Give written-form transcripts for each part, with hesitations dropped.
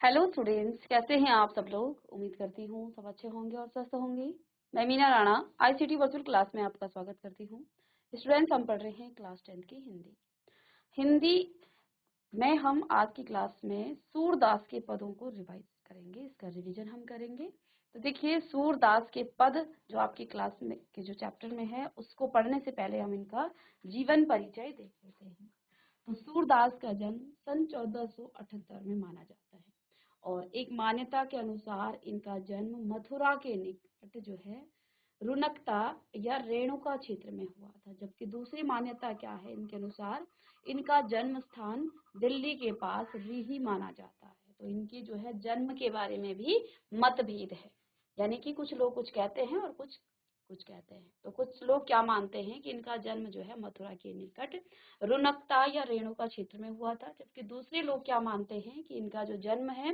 Hello students, कैसे हैं आप सब लोग। उम्मीद करती हूँ सब अच्छे होंगे और स्वस्थ होंगे। मैं Meena Rana ICT virtual class में आपका स्वागत करती हूँ। स्टूडेंट्स, हम पढ़ रहे हैं क्लास 10 की हिंदी। हिंदी में हम आज की क्लास में सूरदास के पदों को रिवाइज करेंगे, इसका रिवीजन हम करेंगे। तो देखिए, सूरदास के पद जो आपकी क्लास में के जो चैप्टर में है, उसको पढ़ने से पहले हम इनका जीवन परिचय देख लेते हैं। तो सूरदास का जन्म सन 1478 में माना जाता है और एक मान्यता के अनुसार इनका जन्म मथुरा के निकट जो है रुनकता या रेणुका क्षेत्र में हुआ था, जबकि दूसरी मान्यता क्या है इनके अनुसार, इनका जन्म स्थान दिल्ली के पास रीही माना जाता है। तो इनकी जो है जन्म के बारे में भी मतभेद है, यानी कि कुछ लोग कुछ कहते हैं और कुछ कुछ कहते हैं। तो कुछ लोग क्या मानते हैं कि इनका जन्म जो है मथुरा के निकट रुनकता या रेणुका क्षेत्र में हुआ था, जबकि दूसरे लोग क्या मानते हैं कि इनका जो जन्म है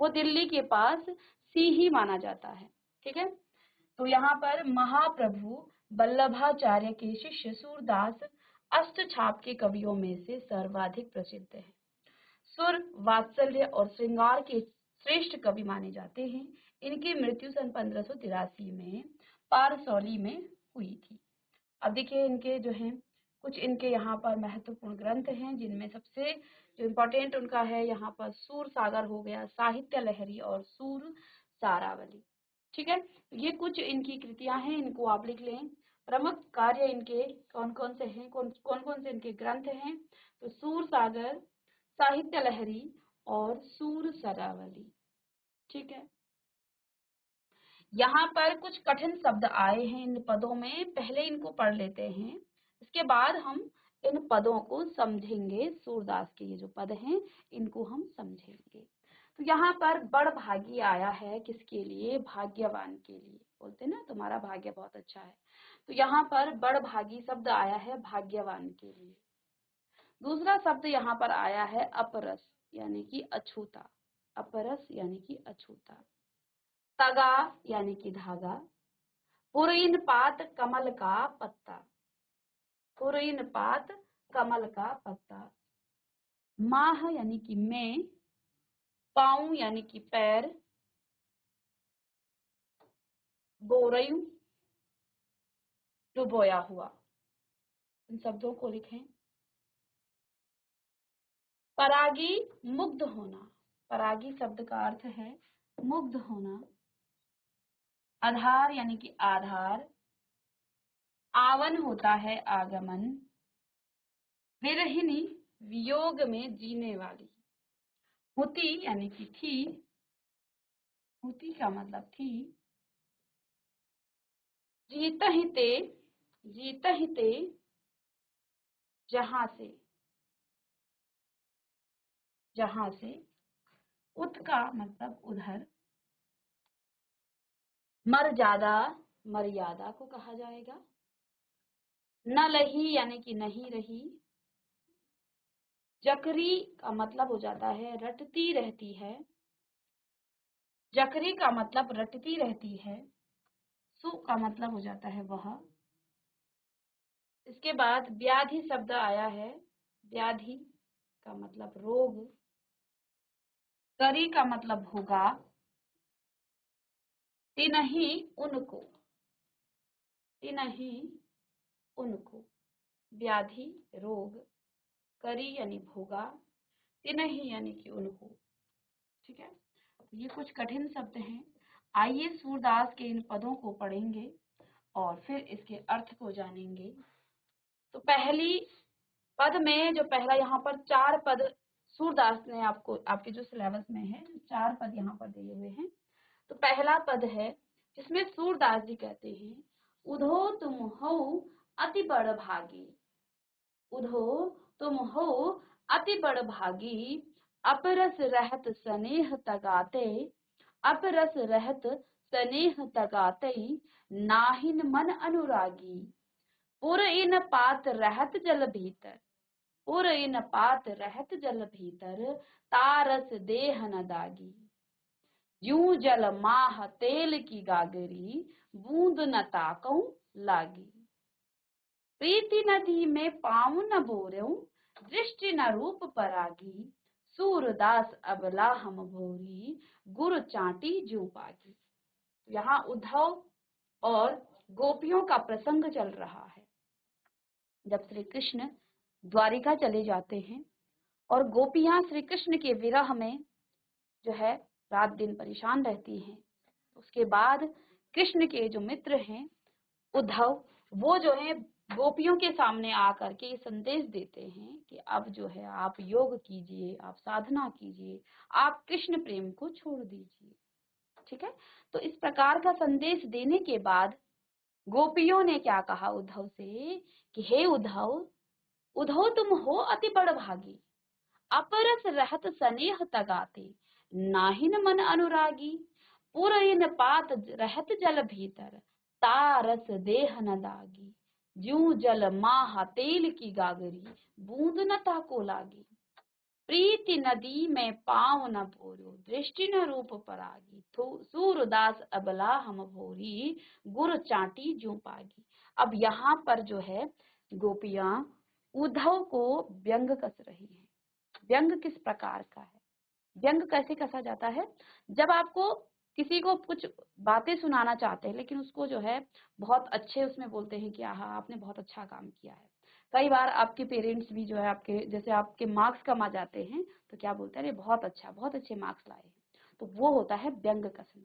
वो दिल्ली के पास सीही माना जाता है। ठीक है, तो यहाँ पर महाप्रभु वल्लभाचार्य के शिष्य सूरदास अष्टछाप के कवियों में से सर्वाधिक प्रसिद्ध है। सुर, वात्सल्य और श्रृंगार के श्रेष्ठ कवि माने जाते हैं। इनकी मृत्यु सन 1583 में पारसौली में हुई थी। अब देखिए, इनके जो हैं कुछ इनके यहाँ पर महत्वपूर्ण ग्रंथ हैं, जिनमें सबसे जो इम्पोर्टेंट उनका है यहाँ पर सूर सागर हो गया, साहित्य लहरी और सूर सारावली। ठीक है, तो ये कुछ इनकी कृतियां हैं, इनको आप लिख लें। प्रमुख कार्य इनके कौन कौन से हैं, कौन कौन से इनके ग्रंथ हैं, तो सूर सागर, साहित्य लहरी और सूर सारावली। ठीक है, यहाँ पर कुछ कठिन शब्द आए हैं इन पदों में, पहले इनको पढ़ लेते हैं, इसके बाद हम इन पदों को समझेंगे। सूरदास के ये जो पद हैं इनको हम समझेंगे। तो यहाँ पर बड़भागी आया है, किसके लिए, भाग्यवान के लिए। बोलते हैं ना तुम्हारा भाग्य बहुत अच्छा है, तो यहाँ पर बड़भागी शब्द आया है भाग्यवान के लिए। दूसरा शब्द यहाँ पर आया है अपरस यानी कि अछूता, अपरस यानी कि अछूता। तगा यानी कि धागा। पुरैन पात कमल का पत्ता, पुरैन पात कमल का पत्ता। माह यानी कि मैं, पाँव यानी कि पैर, बोरयू डुबोया हुआ। इन शब्दों को लिखें। परागी मुग्ध होना, परागी शब्द का अर्थ है मुग्ध होना। आधार यानी कि आधार। आवन होता है आगमन। विरहिणी वियोग में जीने वाली। हुति यानी कि थी, हुति का मतलब थी। जीता ही ते, जीता ही ते जहां से, जहां से। उत का मतलब उधर। मर्यादा, मर्यादा को कहा जाएगा। न लही यानी कि नहीं रही। जकरी का मतलब हो जाता है रटती रहती है, जकरी का मतलब रटती रहती है। सु का मतलब हो जाता है वह। इसके बाद व्याधि शब्द आया है, व्याधि का मतलब रोग। करी का मतलब होगा। तिनहि उनको, तिनहि उनको। व्याधि रोग, करी यानी भोगा, तिनहि यानी कि उनको। ठीक है, ये कुछ कठिन शब्द हैं। आइए सूरदास के इन पदों को पढ़ेंगे और फिर इसके अर्थ को जानेंगे। तो पहली पद में जो पहला यहाँ पर 4 पद सूरदास ने आपको आपके जो सिलेबस में है 4 पद यहाँ पर दिए हुए हैं। तो पहला पद है जिसमें सूरदास जी कहते हैं, उधो तुम हो अति बड़ भागी, उधो तुम हो अति बड़ भागी। अपरस रहत स्नेह तगाते, अपरस रहत स्नेह तगाते। नाहिन मन अनुरागी। पुर इन पात रहत जल भीतर, पुर इन पात रहत जल भीतर। तारस देह न दागी। यूं जल माह तेल की गागरी, बूंद न ताकऊ लागी। प्रीति नदी में पाँव न बोरेऊ, दृष्टि न रूप परागी। सूरदास अबला हम भोरी, गुरु चाटी जू पागी। यहाँ उद्धव और गोपियों का प्रसंग चल रहा है। जब श्री कृष्ण द्वारिका चले जाते हैं और गोपियां श्री कृष्ण के विरह में जो है रात दिन परेशान रहती हैं, उसके बाद कृष्ण के जो मित्र हैं उद्धव, वो जो है गोपियों के सामने आकर के ये संदेश देते हैं कि अब जो है आप योग कीजिए, आप साधना कीजिए, आप कृष्ण प्रेम को छोड़ दीजिए। ठीक है, तो इस प्रकार का संदेश देने के बाद गोपियों ने क्या कहा उद्धव से कि हे उद्धव, उद्धव तुम हो अति बड़भागी, अपरस रहत स्नेह तगाते, नाहिन मन अनुरागी, पुरइन पात रहत जल भीतर, तारस देह न दागी, ज्यों जल माह तेल की गागरी, बूंद न ताको लागी, प्रीति नदी में पाँव न पोरो, दृष्टि न रूप परागी, सूरदास अबला हम भोरी, गुर चाटी ज्यों पागी। अब यहाँ पर जो है गोपियां उद्धव को व्यंग कस रही हैं। व्यंग किस प्रकार का है? व्यंग कैसे कसा जाता है? जब आपको किसी को कुछ बातें सुनाना चाहते हैं लेकिन उसको जो है बहुत अच्छे उसमें बोलते हैं कि हाँ आपने बहुत अच्छा काम किया है। कई बार आपके पेरेंट्स भी जो है आपके जैसे आपके मार्क्स कम आ जाते हैं तो क्या बोलते हैं, अरे बहुत अच्छा, बहुत अच्छे मार्क्स लाए हैं, तो वो होता है व्यंग कसना।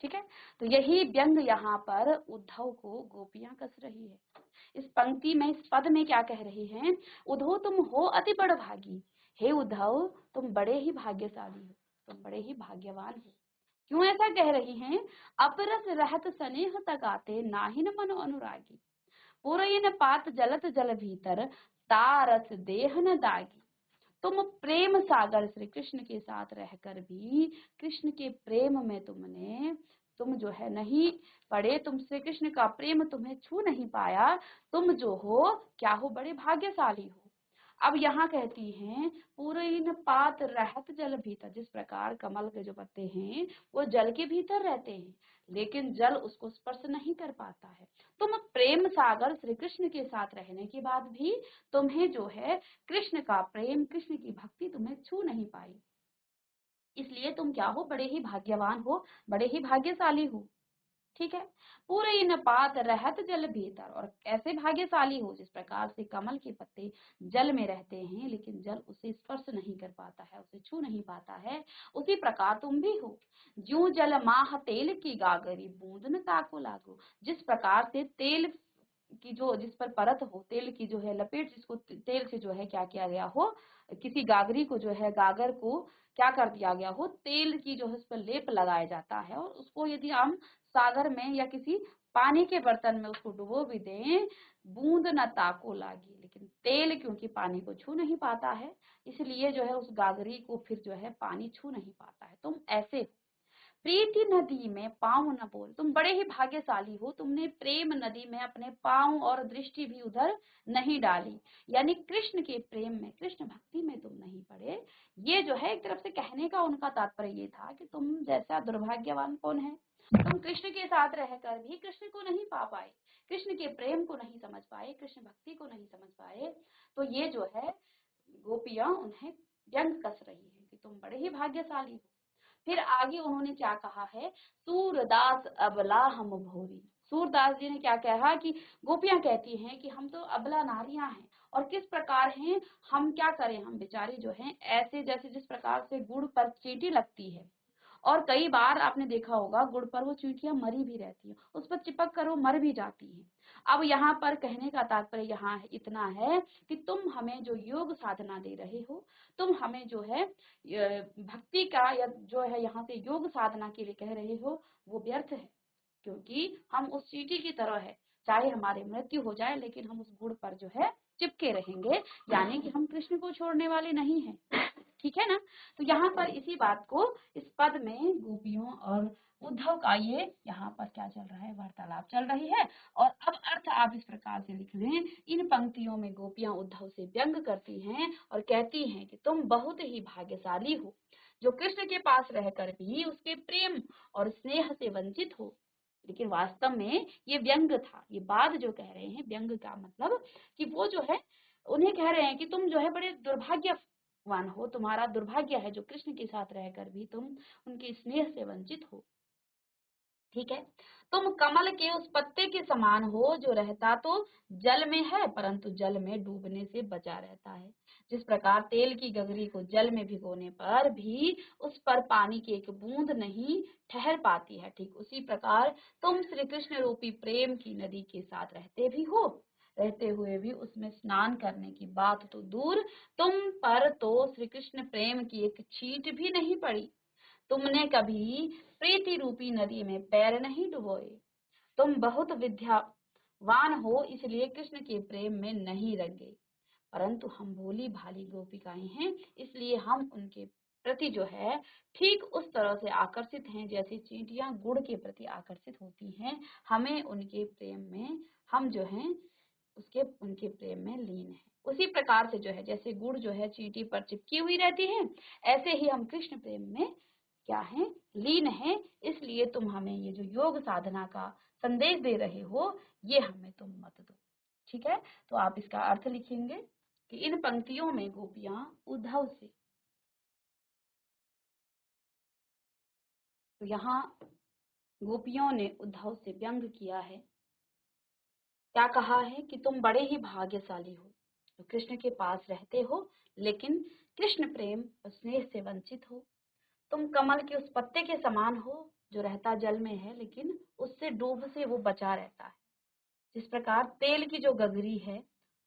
ठीक है, तो यही व्यंग यहाँ पर उद्धव को गोपियां कस रही है। इस पंक्ति में, इस पद में क्या कह रही हैं? उद्धव तुम हो अति बड़भागी, हे उद्धव तुम बड़े ही भाग्यशाली हो, तुम बड़े ही भाग्यवान हो। क्यों ऐसा कह रही हैं? अपरस रहत स्नेह तगाते, नाहिन मन अनुरागी, पुरइन पात जलत जल भीतर, तारस देह न दागी। तुम प्रेम सागर श्री कृष्ण के साथ रहकर भी कृष्ण के प्रेम में तुम जो है नहीं पड़े, तुम श्री कृष्ण का प्रेम तुम्हें छू नहीं पाया, तुम जो हो क्या हो, बड़े भाग्यशाली हो। अब यहाँ कहती हैं पूरन पात रहत जल भीतर, जिस प्रकार कमल के जो पत्ते हैं वो जल के भीतर रहते हैं लेकिन जल उसको स्पर्श नहीं कर पाता है, तुम प्रेम सागर श्री कृष्ण के साथ रहने के बाद भी तुम्हें जो है कृष्ण का प्रेम, कृष्ण की भक्ति तुम्हें छू नहीं पाई, इसलिए तुम क्या हो, बड़े ही भाग्यवान हो, बड़े ही भाग्यशाली हो। ठीक है, पूरे इन पात रहत जल भीतर, और ऐसे भाग्यशाली हो जिस प्रकार से कमल के पत्ते जल में रहते हैं लेकिन जल उसे स्पर्श नहीं कर पाता है, उसे छू नहीं पाता है, उसी प्रकार तुम भी हो। ज्यों जल माह तेल की गागरी, बूंद न ताको लागो, जिस प्रकार से तेल की जो जिस पर परत हो, तेल की जो है लपेट, जिसको तेल से जो है क्या किया गया हो, किसी गागरी को जो है, गागर को क्या कर दिया गया हो, तेल की जो है उस पर लेप लगाया जाता है और उसको यदि हम सागर में या किसी पानी के बर्तन में उसको डुबो भी दें, बूंद न ताको लागी, लेकिन तेल क्योंकि पानी को छू नहीं पाता है इसलिए जो है उस गागरी को फिर जो है पानी छू नहीं पाता है। तुम ऐसे प्रीति नदी में पांव न बोल, तुम बड़े ही भाग्यशाली हो, तुमने प्रेम नदी में अपने पांव और दृष्टि भी उधर नहीं डाली, यानी कृष्ण के प्रेम में, कृष्ण भक्ति में तुम नहीं पड़े। ये जो है एक तरफ से कहने का उनका तात्पर्य ये था कि तुम जैसा दुर्भाग्यवान कौन है, तुम कृष्ण के साथ रहकर भी कृष्ण को नहीं पा पाए, कृष्ण के प्रेम को नहीं समझ पाए, कृष्ण भक्ति को नहीं समझ पाए। तो ये जो है गोपियां उन्हें व्यंग कस रही है कि तुम बड़े ही भाग्यशाली हो। फिर आगे उन्होंने क्या कहा है, सूरदास अबला हम भोरी। सूरदास जी ने क्या कहा कि गोपियां कहती हैं कि हम तो अबला नारियां हैं, और किस प्रकार हैं, हम क्या करें, हम बेचारी जो हैं ऐसे जैसे जिस प्रकार से गुड़ पर चींटी लगती है, और कई बार आपने देखा होगा गुड़ पर वो चींटियां मरी भी रहती है, उस पर चिपक कर वो मर भी जाती है। अब यहाँ पर कहने का तात्पर्य यहाँ इतना है कि तुम हमें जो योग साधना दे रहे हो, तुम हमें जो है भक्ति का या जो है यहाँ से योग साधना के लिए कह रहे हो, वो व्यर्थ है, क्योंकि हम उस चींटी की तरह है, चाहे हमारी मृत्यु हो जाए लेकिन हम उस गुड़ पर जो है चिपके रहेंगे, यानी कि हम कृष्ण को छोड़ने वाले नहीं हैं। ठीक है ना? तो यहाँ पर इसी बात को इस पद में गोपियों और उद्धव का ये यहाँ पर क्या चल रहा है, वार्तालाप चल रही है। और अब अर्थ आप इस प्रकार से लिख लें, इन पंक्तियों में गोपियां उद्धव से व्यंग करती हैं और कहती हैं कि तुम बहुत ही भाग्यशाली हो जो कृष्ण के पास रहकर भी उसके प्रेम और स्नेह से वंचित हो। लेकिन वास्तव में ये व्यंग था, ये बात जो कह रहे हैं व्यंग का मतलब कि वो जो है उन्हें कह रहे हैं कि तुम जो है बड़े दुर्भाग्य वान हो, तुम्हारा दुर्भाग्य है जो कृष्ण के साथ रहकर भी तुम उनके स्नेह से वंचित हो। ठीक है, तुम कमल के उस पत्ते के समान हो जो रहता तो जल में है परंतु जल में डूबने से बचा रहता है। जिस प्रकार तेल की गगरी को जल में भिगोने पर भी उस पर पानी की एक बूंद नहीं ठहर पाती है, ठीक उसी प्रकार तुम श्री कृष्ण रूपी प्रेम की नदी के साथ रहते भी हो, रहते हुए भी उसमें स्नान करने की बात तो दूर, तुम पर तो श्री कृष्ण प्रेम की एक छींट भी नहीं पड़ी। तुमने कभी प्रीति रूपी नदी में पैर नहीं डुबोए। तुम बहुत विद्यावान हो इसलिए कृष्ण के प्रेम में नहीं रंगे, परंतु हम भोली भाली गोपिकाएं हैं इसलिए हम उनके प्रति जो है ठीक उस तरह से आकर्षित हैं जैसे चींटियां गुड़ के प्रति आकर्षित होती हैं। हमें उनके प्रेम में हम जो हैं उसके उनके प्रेम में लीन है। उसी प्रकार से जो है जैसे गुड़ जो है चींटी पर चिपकी हुई रहती है, ऐसे ही हम कृष्ण प्रेम में क्या है, लीन है। इसलिए तुम हमें ये जो योग साधना का संदेश दे रहे हो ये हमें तुम मत दो। ठीक है, तो आप इसका अर्थ लिखेंगे कि इन पंक्तियों में गोपियां उद्धव से, तो यहाँ गोपियों ने उद्धव से व्यंग किया है। क्या कहा है कि तुम बड़े ही भाग्यशाली हो तो कृष्ण के पास रहते हो लेकिन कृष्ण प्रेम और स्नेह से वंचित हो। तुम कमल के उस पत्ते के समान हो जो रहता जल में है लेकिन उससे डूब से वो बचा रहता है। जिस प्रकार तेल की जो गगरी है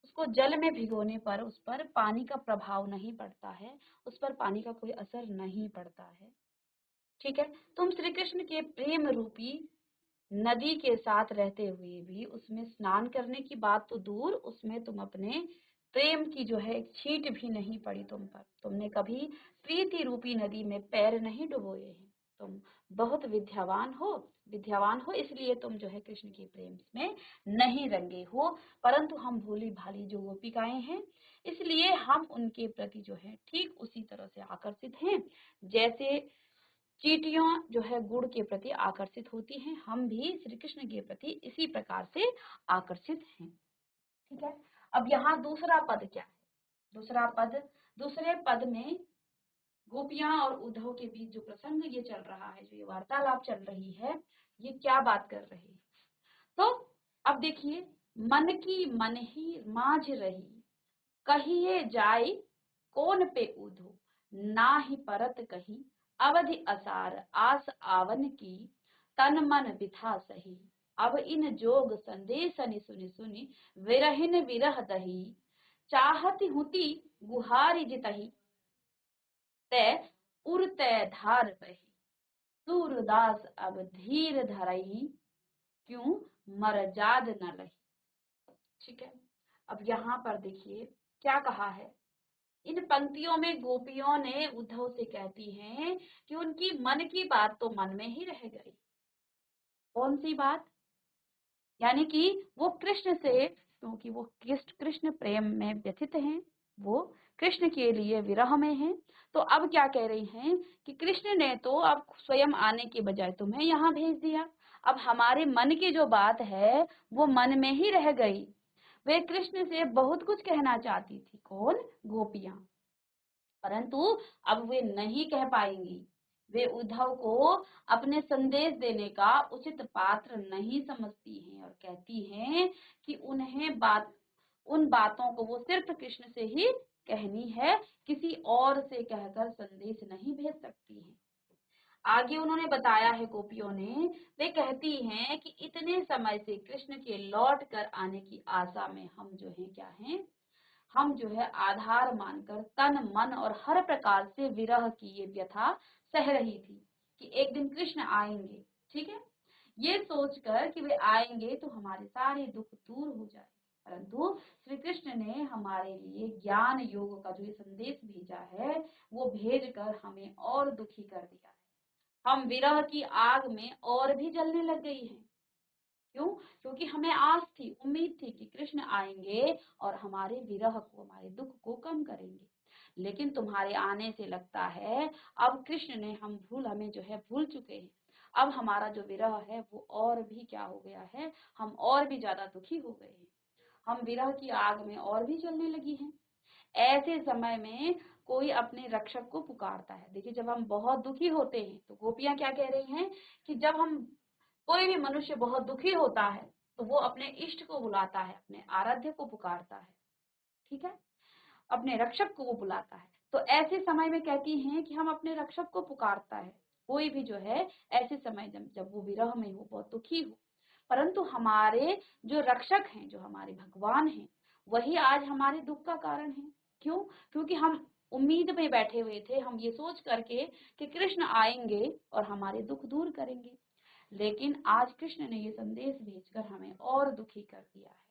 उसको जल में भिगोने पर उस पर पानी का प्रभाव नहीं पड़ता है, उस पर पानी का कोई असर नहीं पड़ता है। ठीक है, तुम श्री कृष्ण के प्रेम रूपी नदी के साथ रहते हुए भी उसमें स्नान करने की बात तो दूर, उसमें तुम अपने प्रेम की जो है एक छींट भी नहीं पड़ी तुम पर। तुमने कभी प्रीति रूपी नदी में पैर नहीं डुबोए हैं। तुम बहुत विद्यावान हो इसलिए तुम जो है कृष्ण के प्रेम में नहीं रंगे हो, परंतु हम भोली भाली जो गोपिकाएं हैं इसलिए हम उनके प्रति जो है ठीक उसी तरह से आकर्षित हैं जैसे चींटियां जो है गुड़ के प्रति आकर्षित होती हैं, हम भी श्री कृष्ण के प्रति इसी प्रकार से आकर्षित हैं। ठीक है, अब यहाँ दूसरा पद क्या है? दूसरा पद, दूसरे पद में गोपियां और उद्धव के बीच जो प्रसंग ये चल रहा है, जो ये वार्तालाप चल रही है, ये क्या बात कर रही है? तो अब देखिए, मन की मन ही माझ रही, कहिए जाय कौन पे उधो, ना ही परत कही अवधि असार आस आवन की, तन मन बिथा सही। अब इन जोग संदेशनि सुनि सुनि विरहिन विरह दही, चाहती हुती गुहारि जितहि, तै उर तै धार बही। सूरदास अब धीर धरही, क्यों मर जाद न लही। ठीक है, अब यहाँ पर देखिए क्या कहा है। इन पंक्तियों में गोपियों ने उद्धव से कहती हैं कि उनकी मन की बात तो मन में ही रह गई। कौन सी बात? यानी कि वो कृष्ण से, क्योंकि वो कृष्ण प्रेम में व्यथित हैं, वो कृष्ण के लिए विरह में हैं। तो अब क्या कह रही हैं कि कृष्ण ने तो अब स्वयं आने के बजाय तुम्हें यहाँ भेज दिया, अब हमारे मन की जो बात है वो मन में ही रह गई। वे कृष्ण से बहुत कुछ कहना चाहती थी, कौन? गोपियां, परंतु अब वे नहीं कह पाएंगी। वे उद्धव को अपने संदेश देने का उचित पात्र नहीं समझती हैं और कहती हैं कि उन बातों को वो सिर्फ कृष्ण से ही कहनी है, किसी और से कहकर संदेश नहीं भेज सकती हैं। आगे उन्होंने बताया है, गोपियों ने, वे कहती हैं कि इतने समय से कृष्ण के लौट कर आने की आशा में हम जो है क्या हैं, हम जो है आधार मानकर तन मन और हर प्रकार से विरह की ये व्यथा सह रही थी कि एक दिन कृष्ण आएंगे। ठीक है, ये सोचकर कि वे आएंगे तो हमारे सारे दुख दूर हो जाए, परंतु श्री कृष्ण ने हमारे लिए ज्ञान योग का जो ये संदेश भेजा है वो भेजकर हमें और दुखी कर दिया है। हम विरह की आग में और भी जलने लग गई हैं। क्यों? क्योंकि हमें आस थी, उम्मीद थी कि कृष्ण आएंगे और हमारे विरह को, हमारे दुख को कम करेंगे। लेकिन तुम्हारे आने से लगता है अब कृष्ण ने हमें जो है भूल चुके हैं। अब हमारा जो विरह है वो और भी क्या हो गया है, हम और भी ज्यादा दुखी हो गए हैं। हम विरह की आग में और भी जलने लगी हैं। ऐसे समय में कोई अपने रक्षक को पुकारता है। देखिए जब हम बहुत दुखी होते हैं तो गोपियां क्या कह रही हैं कि जब हम कोई भी मनुष्य बहुत दुखी होता है तो वो अपने इष्ट को बुलाता है, अपने आराध्य को पुकारता है, ठीक है, अपने रक्षक को वो बुलाता है। तो ऐसे समय में कहती हैं कि हम अपने रक्षक को पुकारता है, कोई भी जो है ऐसे समय जब वो विरह में हो, बहुत दुखी हो। परंतु हमारे जो रक्षक हैं, जो हमारे भगवान हैं, वही आज हमारे दुख का कारण है। क्यों? क्योंकि हम उम्मीद में बैठे हुए थे, हम ये सोच करके कि कृष्ण आएंगे और हमारे दुख दूर करेंगे। लेकिन आज कृष्ण ने ये संदेश भेजकर हमें और दुखी कर दिया है।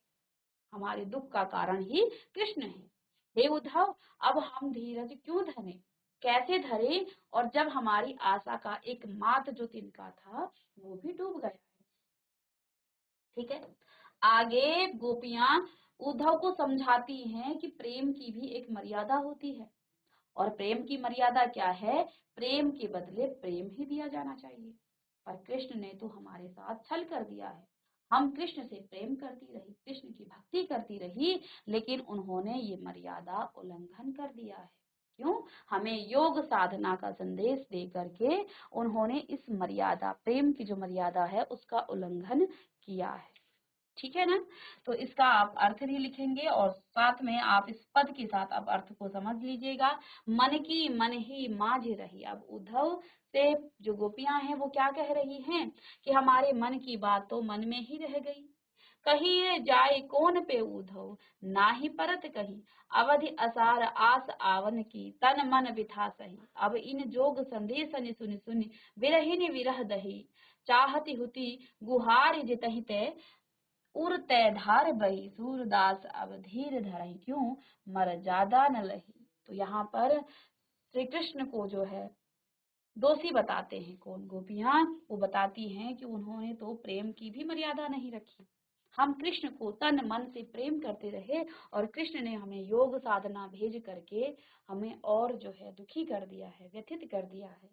हमारे दुख का कारण ही कृष्ण है। हे उद्धव, अब हम धीरज क्यों धरे, कैसे धरे, और जब हमारी आशा का एकमात्र जो तिनका था वो भी डूब गया है। ठीक है, आगे गोपियां उद्धव को समझाती हैं कि प्रेम की भी एक मर्यादा होती है, और प्रेम की मर्यादा क्या है? प्रेम के बदले प्रेम ही दिया जाना चाहिए। पर कृष्ण ने तो हमारे साथ छल कर दिया है। हम कृष्ण से प्रेम करती रही, कृष्ण की भक्ति करती रही, लेकिन उन्होंने ये मर्यादा उल्लंघन कर दिया है। क्यों? हमें योग साधना का संदेश दे करके उन्होंने इस मर्यादा, प्रेम की जो मर्यादा है उसका उल्लंघन किया है। ठीक है ना? तो इसका आप अर्थ भी लिखेंगे और साथ में आप इस पद के साथ आप अर्थ को समझ लीजिएगा। मन की मन ही माझ रही। अब उद्धव से जो गोपियां हैं वो क्या कह रही हैं कि हमारे मन की बात तो मन में ही रह गई। कही जाए कौन पे उद्धव, ना ही परत कही, अवधि असार आस आवन की, तन मन बिथा सही। अब इन जोग संदेश सुनि सुनि विरहिनी विरह दही, चाहती हुती गुहार जितहि ते, उर तय धार बही, सूरदास अब धीर धरही, क्यों मर ज्यादा न लही। तो यहाँ पर श्री कृष्ण को जो है दोषी बताते हैं। कौन? गोपियां। वो बताती हैं कि उन्होंने तो प्रेम की भी मर्यादा नहीं रखी। हम कृष्ण को तन मन से प्रेम करते रहे और कृष्ण ने हमें योग साधना भेज करके हमें और जो है दुखी कर दिया है, व्यथित कर दिया है।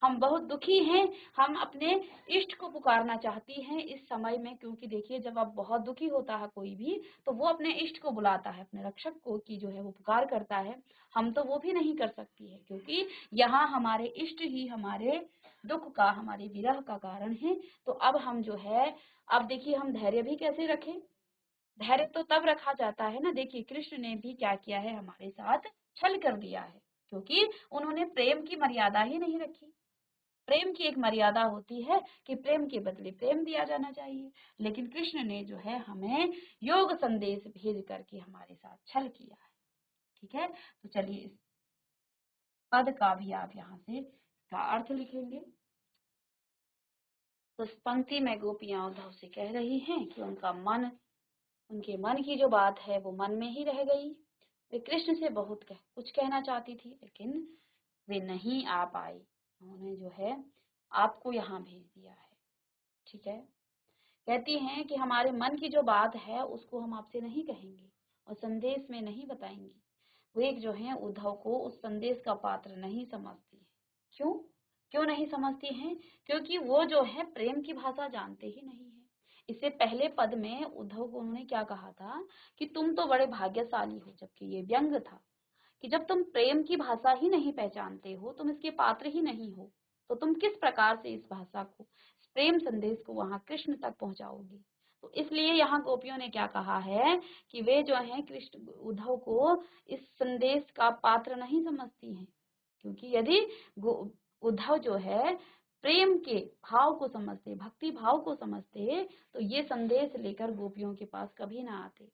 हम बहुत दुखी हैं। हम अपने इष्ट को पुकारना चाहती हैं इस समय में, क्योंकि देखिए जब अब बहुत दुखी होता है कोई भी तो वो अपने इष्ट को बुलाता है, अपने रक्षक को की जो है वो पुकार करता है। हम तो वो भी नहीं कर सकती है, क्योंकि यहाँ हमारे इष्ट ही हमारे दुख का, हमारे विरह का कारण है। तो अब हम जो है, अब देखिए हम धैर्य भी कैसे रखें? धैर्य तो तब रखा जाता है ना। देखिए कृष्ण ने भी क्या किया है, हमारे साथ छल कर दिया है, क्योंकि उन्होंने प्रेम की मर्यादा ही नहीं रखी। प्रेम की एक मर्यादा होती है कि प्रेम के बदले प्रेम दिया जाना चाहिए, लेकिन कृष्ण ने जो है हमें योग संदेश भेज करके हमारे साथ छल किया है। ठीक है, तो चलिए इस पद का भी आप यहाँ से इसका अर्थ लिखेंगे। तो इस पंक्ति में गोपियां उद्धव से कह रही हैं कि उनके मन की जो बात है वो मन में ही रह गई। वे कृष्ण से बहुत कुछ कहना चाहती थी, लेकिन वे नहीं आ पाई। उन्होंने जो है आपको यहाँ भेज दिया है। ठीक है, कहती हैं कि हमारे मन की जो बात है उसको हम आपसे नहीं कहेंगे और संदेश में नहीं बताएंगे। वो एक जो है उद्धव को उस संदेश का पात्र नहीं समझती है। क्यों? क्यों नहीं समझती हैं? क्योंकि वो जो है प्रेम की भाषा जानते ही नहीं है। इससे पहले पद में उद्धव को उन्होंने क्या कहा था कि तुम तो बड़े भाग्यशाली हो, जबकि ये व्यंग था कि जब तुम प्रेम की भाषा ही नहीं पहचानते हो, तुम इसके पात्र ही नहीं हो, तो तुम किस प्रकार से इस भाषा को, इस प्रेम संदेश को वहां कृष्ण तक पहुंचाओगी। तो इसलिए यहाँ गोपियों ने क्या कहा है कि वे जो है कृष्ण उद्धव को इस संदेश का पात्र नहीं समझती हैं, क्योंकि यदि उद्धव जो है प्रेम के भाव को समझते, भक्ति भाव को समझते, तो ये संदेश लेकर गोपियों के पास कभी ना आते।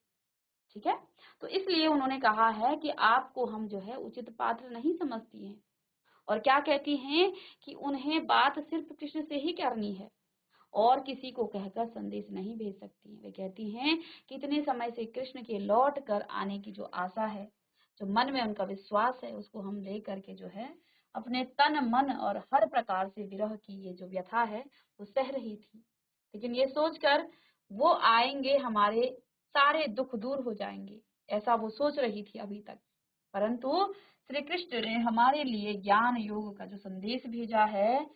ठीक है, तो इसलिए उन्होंने कहा है कि आपको हम जो है उचित पात्र नहीं समझती हैं, और क्या कहती हैं कि उन्हें बात सिर्फ कृष्ण से ही करनी है और किसी को कहकर संदेश नहीं भेज सकती हैं। वे कहती हैं कि इतने समय से कृष्ण के लौट कर आने की जो आशा है, जो मन में उनका विश्वास है, उसको हम ले करके जो है अपने तन मन और हर प्रकार से विरह की ये जो व्यथा है वो सह रही थी। लेकिन ये सोचकर वो आएंगे, हमारे सारे दुख दूर हो जाएंगे, ऐसा वो सोच रही थी अभी तक। परंतु श्री कृष्ण ने हमारे लिए ज्ञान योग का जो संदेश भेजा है,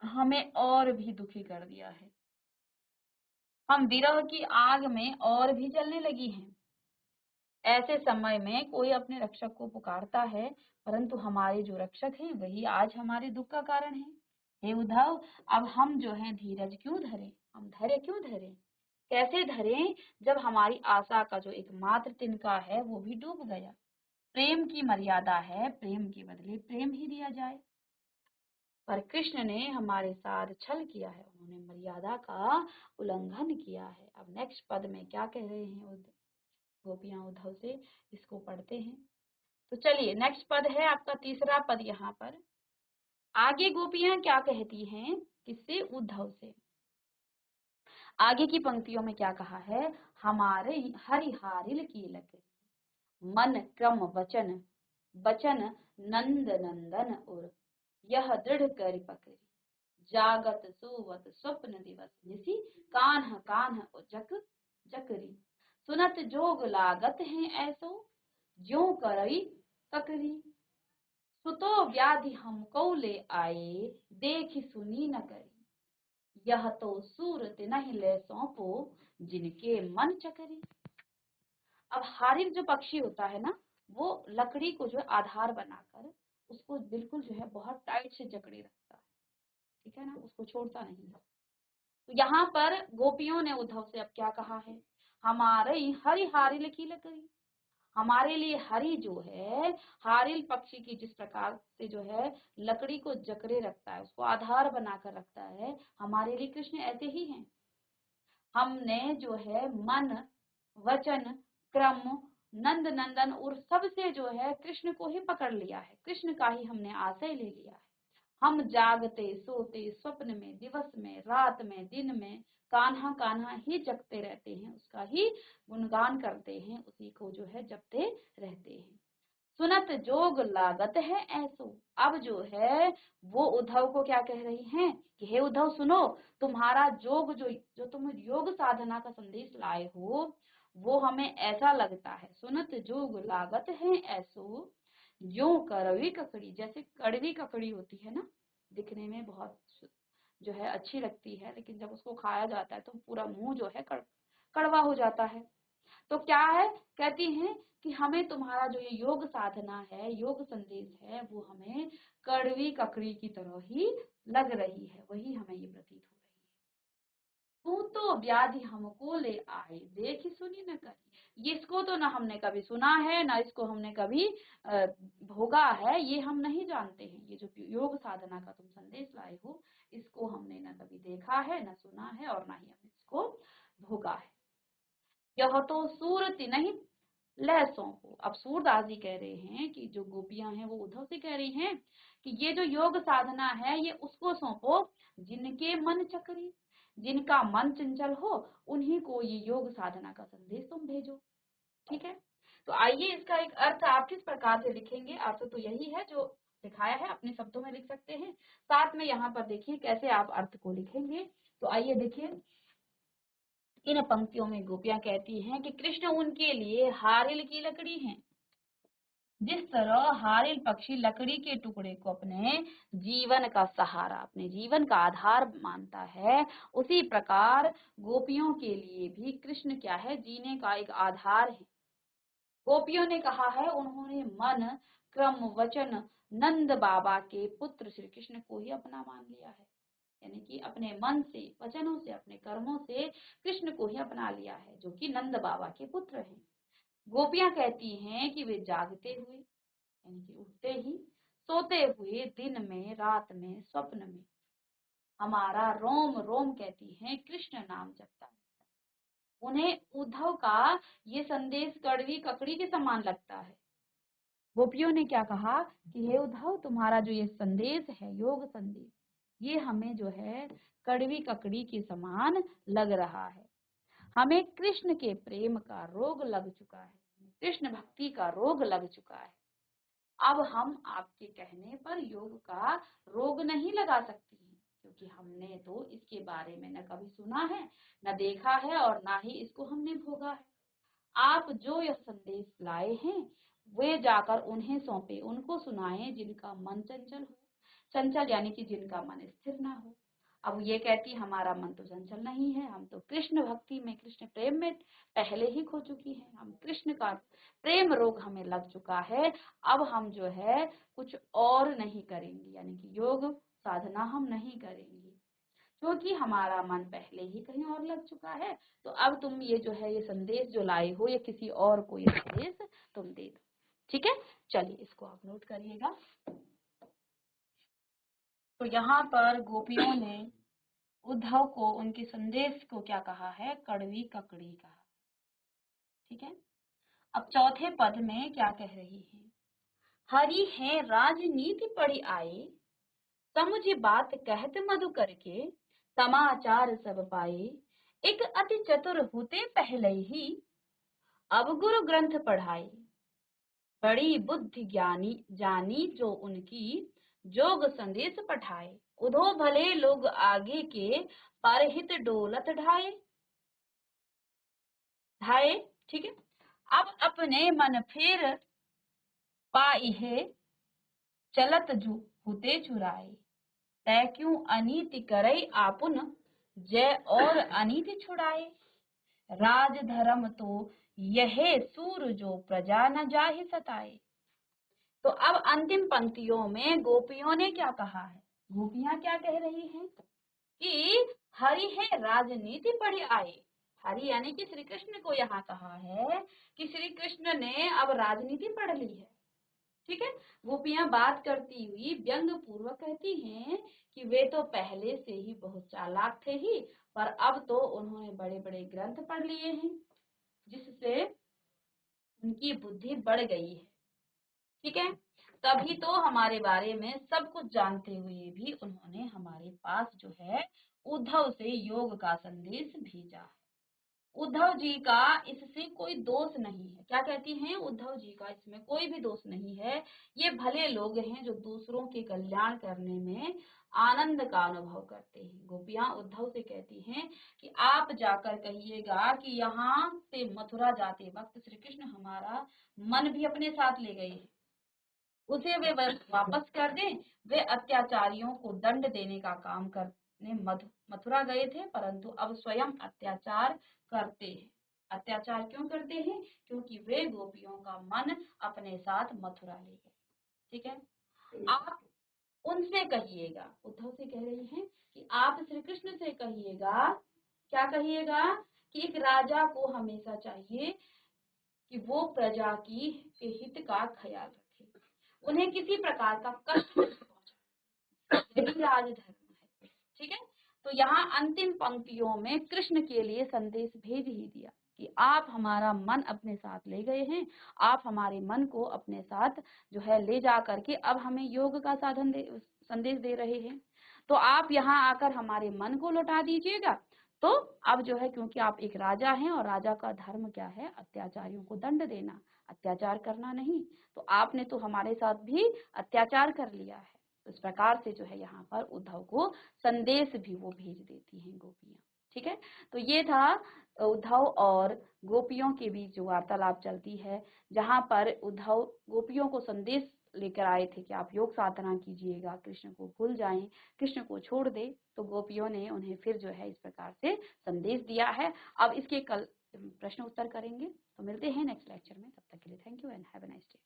हमें और भी दुखी कर दिया है। हम विरह की आग में और भी जलने लगी हैं। ऐसे समय में कोई अपने रक्षक को पुकारता है, परंतु हमारे जो रक्षक हैं वही आज हमारे दुख का कारण है। हे उद्धव, अब हम जो है धीरज क्यों धरें, हम धैर्य क्यों धरें? कैसे धरें जब हमारी आशा का जो एकमात्र तिनका है वो भी डूब गया। प्रेम की मर्यादा है, प्रेम के बदले प्रेम ही दिया जाए। पर कृष्ण ने हमारे साथ छल किया है, उन्होंने मर्यादा का उल्लंघन किया है। अब नेक्स्ट पद में क्या कह रहे हैं गोपियां उद्धव से, इसको पढ़ते हैं। तो चलिए नेक्स्ट पद है आपका तीसरा पद यहाँ पर। आगे गोपियां क्या कहती हैं, किससे? उद्धव से। आगे की पंक्तियों में क्या कहा है? हमारे हरिहारिल की लकड़ी, मन क्रम वचन, बचन नंद नंदन उर, यह दृढ़ कर पकड़ी, जागत सोवत स्वप्न दिवस निसी, कान्ह कान्ह जक जकरी, सुनत जोग लागत हैं ऐसो, ज्यों करई ककरी, सुतो व्याधि हमको ले आए, देखी सुनी न करी, यह तो सूरत नहीं ले सौंपो, जिनके मन चकरी। अब हारिर जो पक्षी होता है ना, वो लकड़ी को जो आधार बनाकर उसको बिल्कुल जो है बहुत टाइट से जकड़े रखता है, ठीक है ना, उसको छोड़ता नहीं। तो यहाँ पर गोपियों ने उद्धव से अब क्या कहा है? हमारे हरि हारिल की लकड़ी, हमारे लिए हरि जो है, हारिल पक्षी की जिस प्रकार से जो है लकड़ी को जकड़े रखता है, उसको आधार बनाकर रखता है, हमारे लिए कृष्ण ऐसे ही हैं। हमने जो है मन, वचन, क्रम, नंद नंदन और सबसे जो है कृष्ण को ही पकड़ लिया है, कृष्ण का ही हमने आश्रय ले लिया है। हम जागते सोते स्वप्न में, दिवस में, रात में, दिन में कान्हा कान्हा ही जगते रहते हैं, उसका ही गुणगान करते हैं, उसी को जो है जपते रहते हैं। सुनत जोग लागत है ऐसो। अब जो है वो उद्धव को क्या कह रही हैं कि हे उद्धव सुनो, तुम्हारा जोग जो तुम योग साधना का संदेश लाए हो वो हमें ऐसा लगता है। सुनत जोग लागत है ऐसो, ज्यों कड़वी ककड़ी, जैसे कड़वी ककड़ी होती है ना, दिखने में बहुत जो है अच्छी लगती है, लेकिन जब उसको खाया जाता है तो पूरा मुंह जो है कड़वा हो जाता है। तो क्या है, कहती हैं कि हमें तुम्हारा जो ये योग साधना है, योग संदेश है, वो हमें कड़वी ककड़ी की तरह ही लग रही है, वही हमें ये प्रतीत हो रही है। तू तो व्याधि हमको ले आए, देखी सुनी न करी, इसको तो ना हमने कभी सुना है, ना इसको हमने कभी भोगा है, ये हम नहीं जानते हैं। ये जो योग साधना का तुम संदेश लाए हो, इसको हमने ना कभी देखा है, ना सुना है, और ना ही हमने इसको भोगा है। यह तो सूरत नहीं लहसों को। अब सूरदास जी कह रहे हैं कि जो गोपियां हैं वो उद्धव से कह रही हैं कि ये जो योग साधना है ये उसको सौंपो जिनके मन चक्री, जिनका मन चंचल हो, उन्हीं को ये योग साधना का संदेश तुम भेजो। ठीक है, तो आइए इसका एक अर्थ आप किस प्रकार से लिखेंगे। अर्थ तो यही है जो दिखाया है, अपने शब्दों में लिख सकते हैं। साथ में यहाँ पर देखिए कैसे आप अर्थ को लिखेंगे। तो आइए देखिए, इन पंक्तियों में गोपियां कहती हैं कि कृष्ण उनके लिए हारिल की लकड़ी हैं। जिस तरह हारिल पक्षी लकड़ी के टुकड़े को अपने जीवन का सहारा, अपने जीवन का आधार मानता है, उसी प्रकार गोपियों के लिए भी कृष्ण क्या है, जीने का एक आधार है। गोपियों ने कहा है, उन्होंने मन, क्रम, वचन, नंद बाबा के पुत्र श्री कृष्ण को ही अपना मान लिया है, यानी कि अपने मन से, वचनों से, अपने कर्मों से कृष्ण को ही अपना लिया है, जो कि नंद बाबा के पुत्र हैं। गोपियां कहती हैं कि वे जागते हुए, यानी कि उठते ही, सोते हुए, दिन में, रात में, स्वप्न में, हमारा रोम रोम कहती हैं कृष्ण नाम जपता है। उन्हें उद्धव का ये संदेश कड़वी ककड़ी के समान लगता है। गोपियों ने क्या कहा कि हे उद्धव, तुम्हारा जो ये संदेश है, योग संदेश, ये हमें जो है कड़वी ककड़ी के समान लग रहा है। हमें कृष्ण के प्रेम का रोग लग चुका है, कृष्ण भक्ति का रोग लग चुका है। अब हम आपके कहने पर योग का रोग नहीं लगा सकती हैं, क्योंकि हमने तो इसके बारे में न कभी सुना है, न देखा है, और ना ही इसको हमने भोगा है। आप जो यह संदेश लाए हैं वे जाकर उन्हें सौंपे, उनको सुनाएं जिनका मन चंचल हो, चंचल यानी कि जिनका मन स्थिर ना हो। अब ये कहती हमारा मन तो चंचल नहीं है, हम तो कृष्ण भक्ति में, कृष्ण प्रेम में पहले ही खो चुकी है, हम कृष्ण का प्रेम रोग हमें लग चुका है, अब हम जो है कुछ और नहीं करेंगे, यानी कि योग साधना हम नहीं करेंगे, क्योंकि हमारा मन पहले ही कहीं और लग चुका है। तो अब तुम ये जो है ये संदेश जो लाए हो, ये किसी और को ये संदेश तुम दे दो। ठीक है, चलिए इसको आप नोट करिएगा। तो यहाँ पर गोपियों ने उद्धव को उनके संदेश को क्या कहा है, कड़वी ककड़ी कहा। ठीक है, अब चौथे पद में क्या कह रही है, हरि है राजनीति पढ़ी आए, समुझ बात कहत मधु करके, समाचार सब पाए, एक अति चतुर होते पहले ही, अब गुरु ग्रंथ पढ़ाए, बड़ी बुद्धि ज्ञानी जानी जो उनकी, जोग संदेश पठाए, उधो भले लोग आगे के, परहित डोलत ढाए ढाए। ठीक है, अब अपने मन फिर पाई है, चलत जू हुते चुराए, तै क्यों अनीति करई आपुन, जय और अनीति छुड़ाए, राज धर्म तो यह सूर जो प्रजा न जाहि सताए। तो अब अंतिम पंक्तियों में गोपियों ने क्या कहा है, गोपियां क्या कह रही हैं कि हरि है राजनीति पढ़ी आए, हरि यानी कि श्री कृष्ण को यहाँ कहा है कि श्री कृष्ण ने अब राजनीति पढ़ ली है। ठीक है, गोपियां बात करती हुई व्यंग पूर्वक कहती हैं कि वे तो पहले से ही बहुत चालाक थे ही, पर अब तो उन्होंने बड़े बड़े ग्रंथ पढ़ लिए हैं, जिससे उनकी बुद्धि बढ़ गई है। ठीक है, तभी तो हमारे बारे में सब कुछ जानते हुए भी उन्होंने हमारे पास जो है उद्धव से योग का संदेश भेजा है। उद्धव जी का इससे कोई दोष नहीं है। क्या कहती हैं, उद्धव जी का इसमें कोई भी दोष नहीं है, ये भले लोग हैं जो दूसरों के कल्याण करने में आनंद का अनुभव करते हैं। गोपियां उद्धव से कहती हैं कि आप जाकर कहिएगा कि यहाँ से मथुरा जाते वक्त श्री कृष्ण हमारा मन भी अपने साथ ले गए हैं, उसे वे वापस कर दें। वे अत्याचारियों को दंड देने का काम करने मथुरा गए थे, परंतु अब स्वयं अत्याचार करते हैं। अत्याचार क्यों करते हैं, क्योंकि वे गोपियों का मन अपने साथ मथुरा ले गए। ठीक है, आप उनसे कहिएगा, उद्धव से कह रही हैं कि आप श्री कृष्ण से कहिएगा, क्या कहिएगा कि एक राजा को हमेशा चाहिए कि वो प्रजा की के हित का ख्याल रखे, उन्हें किसी प्रकार का कष्ट नहीं पहुंचाए, यही राजधर्म है। ठीक है, तो यहाँ अंतिम पंक्तियों में कृष्ण के लिए संदेश भेज ही दिया कि आप हमारा मन अपने साथ ले गए हैं, आप हमारे मन को अपने साथ जो है ले जा करके अब हमें योग का संदेश दे रहे हैं, तो आप यहाँ आकर हमारे मन को लौटा दीजिएगा। तो अब जो है, क्योंकि आप एक राजा हैं और राजा का धर्म क्या है, अत्याचारियों को दंड देना, अत्याचार करना नहीं, तो आपने तो हमारे साथ भी अत्याचार कर लिया है। तो इस प्रकार से जो है यहाँ पर उद्धव को संदेश भी वो भेज देती हैं गोपियां। ठीक है, तो ये था उद्धव और गोपियों के बीच जो वार्तालाप चलती है, जहाँ पर उद्धव गोपियों को संदेश लेकर आए थे कि आप योग साधना कीजिएगा, कृष्ण को भूल जाएं, कृष्ण को छोड़ दे। तो गोपियों ने उन्हें फिर जो है इस प्रकार से संदेश दिया है। अब इसके कल प्रश्न उत्तर करेंगे, तो मिलते हैं नेक्स्ट लेक्चर में। तब तक के लिए thank you and have a nice day.